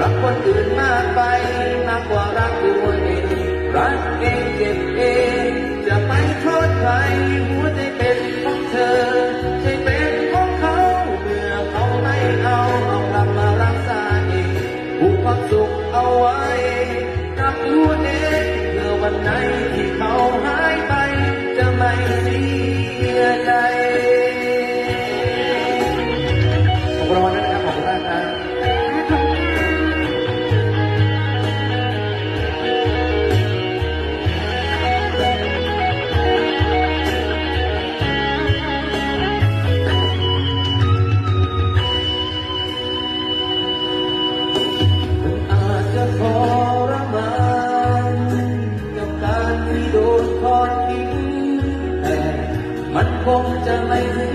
รักคนอื่นมากไปมากกว่ารักตัวเองรักเองเจ็บเองจะไปโทษใครหัวใจเป็นของเธอใจเป็นของเขาเมื่อเขาไม่เอากลับมารักษาเองผูกความสุขเอาไว้กับตัวเองเพื่อวันไหนที่เขาหายไปจะไม่เสียใจขอบคุณมากนะครับขอบคุณมากครับทรมานกับการที่โดนทอดทิ้งแต่มันคงจะไม่ถึ